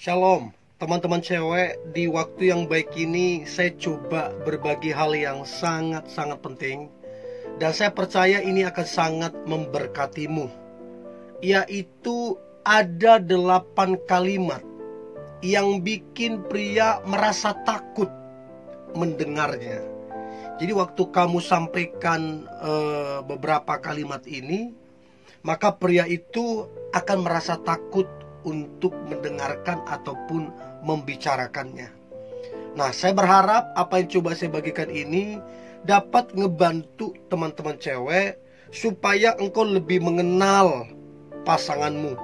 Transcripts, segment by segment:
Shalom, teman-teman cewek. Di waktu yang baik ini saya coba berbagi hal yang sangat-sangat penting, dan saya percaya ini akan sangat memberkatimu. Yaitu ada 8 kalimat yang bikin pria merasa takut mendengarnya. Jadi waktu kamu sampaikan beberapa kalimat ini, maka pria itu akan merasa takut untuk mendengarkan ataupun membicarakannya. Nah, saya berharap apa yang coba saya bagikan ini dapat ngebantu teman-teman cewek supaya engkau lebih mengenal pasanganmu,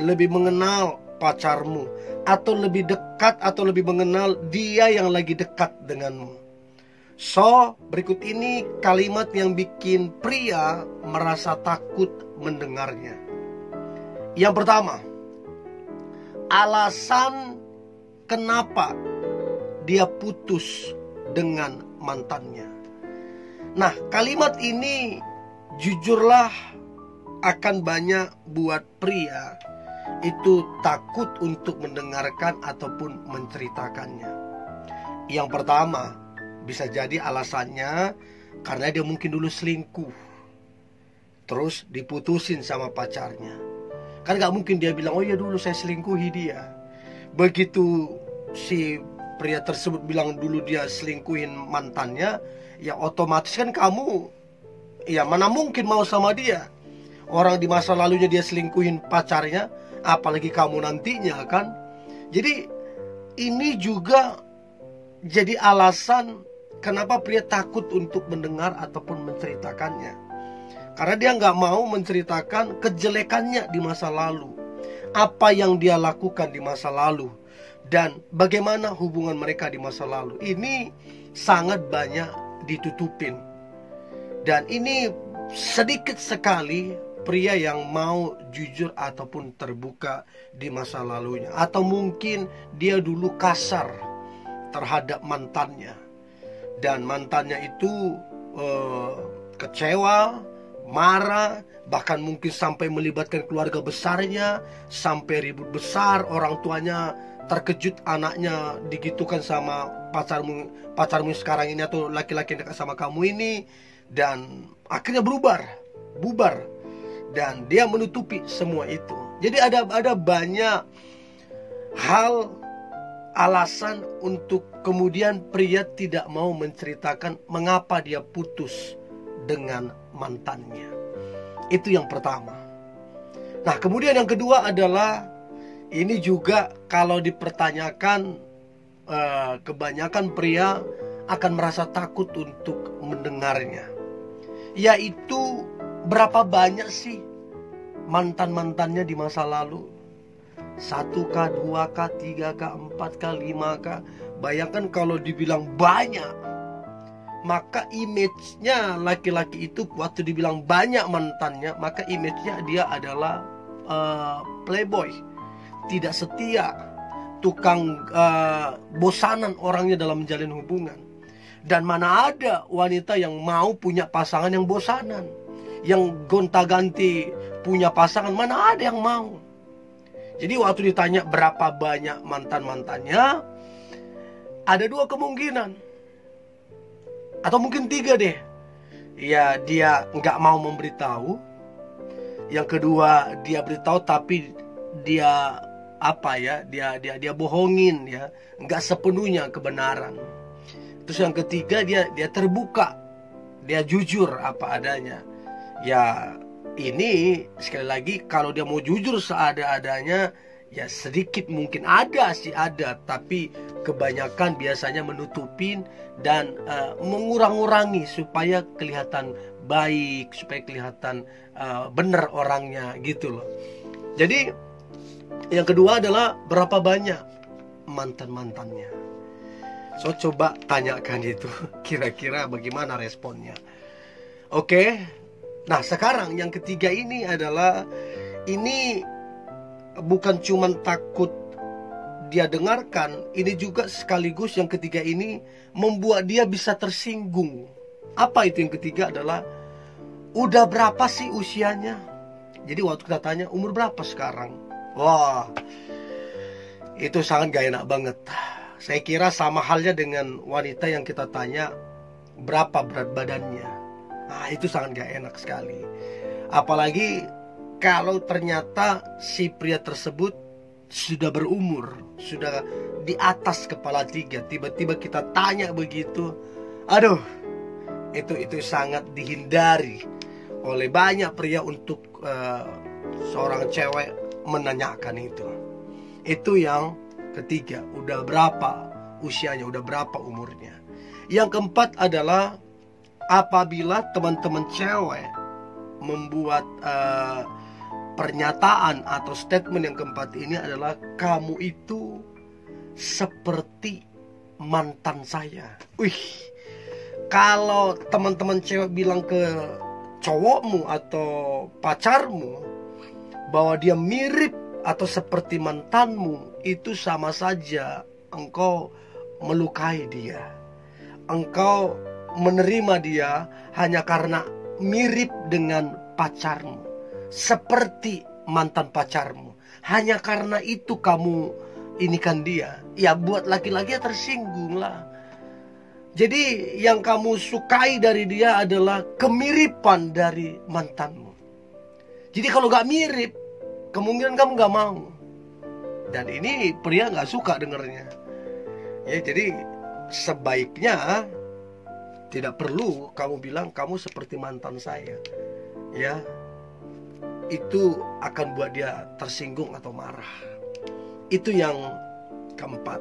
lebih mengenal pacarmu, atau lebih dekat atau lebih mengenal dia yang lagi dekat denganmu. So, berikut ini kalimat yang bikin pria merasa takut mendengarnya. Yang pertama, alasan kenapa dia putus dengan mantannya. Nah, kalimat ini jujurlah akan banyak buat pria itu takut untuk mendengarkan ataupun menceritakannya. Yang pertama, bisa jadi alasannya karena dia mungkin dulu selingkuh, terus diputusin sama pacarnya. Kan gak mungkin dia bilang, oh ya dulu saya selingkuhi dia. Begitu si pria tersebut bilang dulu dia selingkuhin mantannya, ya otomatis kan kamu, ya mana mungkin mau sama dia. Orang di masa lalunya dia selingkuhin pacarnya, apalagi kamu nantinya kan. Jadi ini juga jadi alasan kenapa pria takut untuk mendengar ataupun menceritakannya. Karena dia nggak mau menceritakan kejelekannya di masa lalu, apa yang dia lakukan di masa lalu, dan bagaimana hubungan mereka di masa lalu. Ini sangat banyak ditutupin. Dan ini sedikit sekali pria yang mau jujur ataupun terbuka di masa lalunya. Atau mungkin dia dulu kasar terhadap mantannya, dan mantannya itu kecewa, marah, bahkan mungkin sampai melibatkan keluarga besarnya, sampai ribut besar, orang tuanya terkejut anaknya digitukan sama pacarmu sekarang ini atau laki-laki yang dekat sama kamu ini, dan akhirnya bubar, dan dia menutupi semua itu. Jadi ada banyak hal alasan untuk kemudian pria tidak mau menceritakan mengapa dia putus dengan mantannya. Itu yang pertama. Nah, kemudian yang kedua adalah, ini juga kalau dipertanyakan, kebanyakan pria akan merasa takut untuk mendengarnya. Yaitu berapa banyak sih mantan-mantannya di masa lalu? 1kah, 2kah, 3kah, 4kah, 5kah? Bayangkan kalau dibilang banyak, maka image-nya laki-laki itu waktu dibilang banyak mantannya, maka image-nya dia adalah playboy, tidak setia, tukang bosanan orangnya dalam menjalin hubungan. Dan mana ada wanita yang mau punya pasangan yang bosanan, yang gonta-ganti punya pasangan, mana ada yang mau. Jadi waktu ditanya berapa banyak mantan-mantannya, ada 2 kemungkinan. Atau mungkin 3 deh. Ya, dia nggak mau memberitahu. Yang kedua, dia beritahu tapi dia dia bohongin ya, nggak sepenuhnya kebenaran. Terus yang ketiga, dia terbuka, dia jujur apa adanya. Ya, ini sekali lagi kalau dia mau jujur seada-adanya, ya sedikit mungkin ada, tapi kebanyakan biasanya menutupin dan mengurang-urangi supaya kelihatan baik, supaya kelihatan benar orangnya gitu loh. Jadi yang kedua adalah berapa banyak mantan-mantannya. So, coba tanyakan itu, kira-kira bagaimana responnya. Oke. Nah, sekarang yang ketiga ini adalah, ini bukan cuma takut dia dengarkan, ini juga sekaligus yang ketiga ini membuat dia bisa tersinggung. Apa itu yang ketiga adalah, udah berapa sih usianya? Jadi waktu kita tanya, umur berapa sekarang? Wah, Itu sangat gak enak banget. Saya kira sama halnya dengan wanita yang kita tanya berapa berat badannya. Nah, itu sangat gak enak sekali. Apalagi kalau ternyata si pria tersebut sudah berumur, sudah di atas kepala 3. Tiba-tiba kita tanya begitu. Aduh, itu sangat dihindari oleh banyak pria untuk seorang cewek menanyakan itu. Itu yang ketiga, udah berapa usianya, udah berapa umurnya. Yang keempat adalah apabila teman-teman cewek membuat pernyataan atau statement yang keempat ini adalah, kamu itu seperti mantan saya. Wih, kalau teman-teman cewek bilang ke cowokmu atau pacarmu bahwa dia mirip atau seperti mantanmu, itu sama saja engkau melukai dia. Engkau menerima dia hanya karena mirip dengan pacarmu, seperti mantan pacarmu. Hanya karena itu kamu inikan dia. Ya buat laki-laki ya tersinggung lah. Jadi yang kamu sukai dari dia adalah kemiripan dari mantanmu. Jadi kalau gak mirip, kemungkinan kamu gak mau. Dan ini pria gak suka dengernya. Ya, jadi sebaiknya tidak perlu kamu bilang kamu seperti mantan saya. Ya, itu akan buat dia tersinggung atau marah. Itu yang keempat.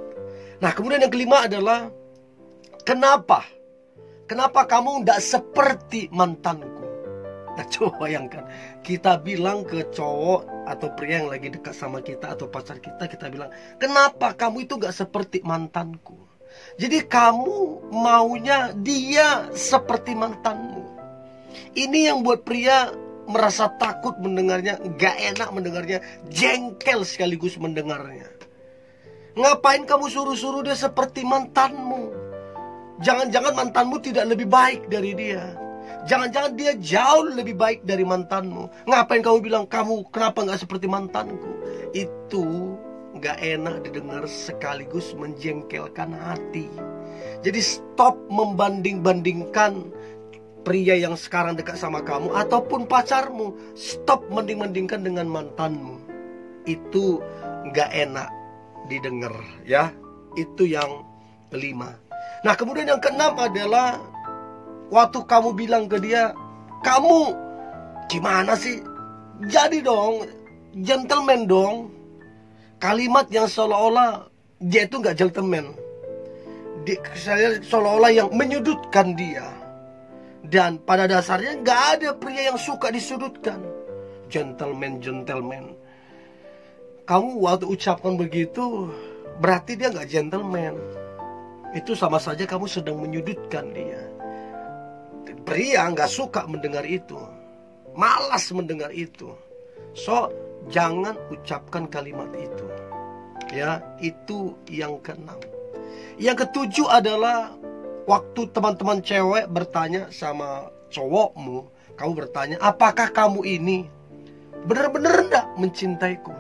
Nah, kemudian yang kelima adalah, kenapa kamu tidak seperti mantanku? Nah, coba bayangkan, kita bilang ke cowok atau pria yang lagi dekat sama kita atau pacar kita, kita bilang, kenapa kamu itu gak seperti mantanku? Jadi kamu maunya dia seperti mantanmu. Ini yang buat pria merasa takut mendengarnya, gak enak mendengarnya, jengkel sekaligus mendengarnya. Ngapain kamu suruh-suruh dia seperti mantanmu? Jangan-jangan mantanmu tidak lebih baik dari dia. Jangan-jangan dia jauh lebih baik dari mantanmu. Ngapain kamu bilang, kamu kenapa gak seperti mantanku? Itu gak enak didengar sekaligus menjengkelkan hati. Jadi stop membanding-bandingkan pria yang sekarang dekat sama kamu ataupun pacarmu. Stop banding-bandingkan dengan mantanmu. Itu gak enak didengar, ya. Itu yang kelima. Nah, kemudian yang keenam adalah waktu kamu bilang ke dia, kamu gimana sih? Jadi dong, gentleman dong. Kalimat yang seolah-olah dia itu gak gentleman. Saya seolah-olah yang menyudutkan dia. Dan pada dasarnya gak ada pria yang suka disudutkan. Gentleman. Kamu waktu ucapkan begitu, berarti dia gak gentleman. Itu sama saja kamu sedang menyudutkan dia. Pria gak suka mendengar itu, malas mendengar itu. So, jangan ucapkan kalimat itu. Ya, itu yang keenam. Yang ketujuh adalah waktu teman-teman cewek bertanya sama cowokmu, kamu bertanya, apakah kamu ini benar-benar enggak mencintaiku?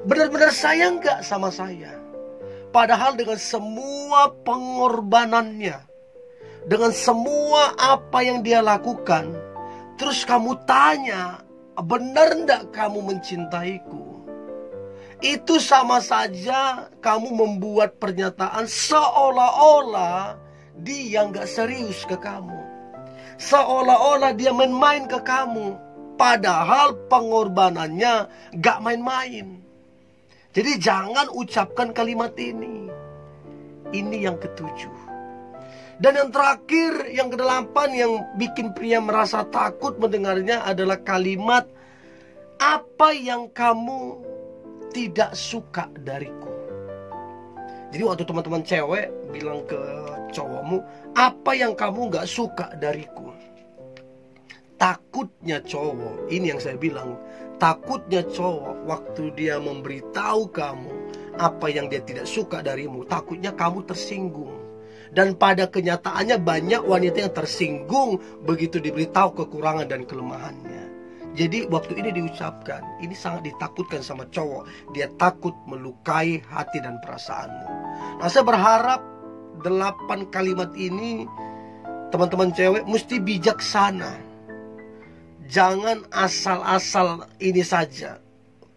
Benar-benar sayang enggak sama saya? Padahal dengan semua pengorbanannya, dengan semua apa yang dia lakukan, terus kamu tanya, benar enggak kamu mencintaiku? Itu sama saja kamu membuat pernyataan seolah-olah dia nggak serius ke kamu. Seolah-olah dia main-main ke kamu. Padahal pengorbanannya nggak main-main. Jadi jangan ucapkan kalimat ini. Ini yang ketujuh. Dan yang terakhir, yang kedelapan, yang bikin pria merasa takut mendengarnya adalah kalimat, apa yang kamu tidak suka dariku. Jadi waktu teman-teman cewek bilang ke cowokmu, apa yang kamu gak suka dariku? Takutnya cowok, ini yang saya bilang, takutnya cowok waktu dia memberitahu kamu apa yang dia tidak suka darimu, takutnya kamu tersinggung. Dan pada kenyataannya banyak wanita yang tersinggung begitu diberitahu kekurangan dan kelemahannya. Jadi waktu ini diucapkan, ini sangat ditakutkan sama cowok. Dia takut melukai hati dan perasaanmu. Nah, saya berharap 8 kalimat ini teman-teman cewek mesti bijaksana. Jangan asal-asal ini saja.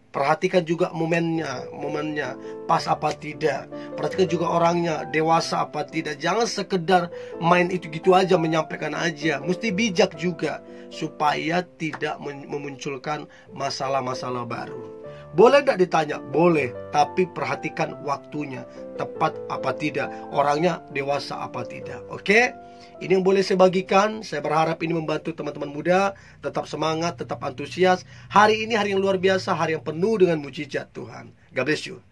Perhatikan juga momennya pas apa tidak. Perhatikan juga orangnya dewasa apa tidak. Jangan sekedar main itu gitu aja, menyampaikan aja. Mesti bijak juga supaya tidak memunculkan masalah-masalah baru. Boleh tidak ditanya? Boleh, tapi perhatikan waktunya, tepat apa tidak, orangnya dewasa apa tidak. Oke? Ini yang boleh saya bagikan. Saya berharap ini membantu teman-teman muda. Tetap semangat, tetap antusias. Hari ini hari yang luar biasa, hari yang penuh dengan mujizat Tuhan. God bless you.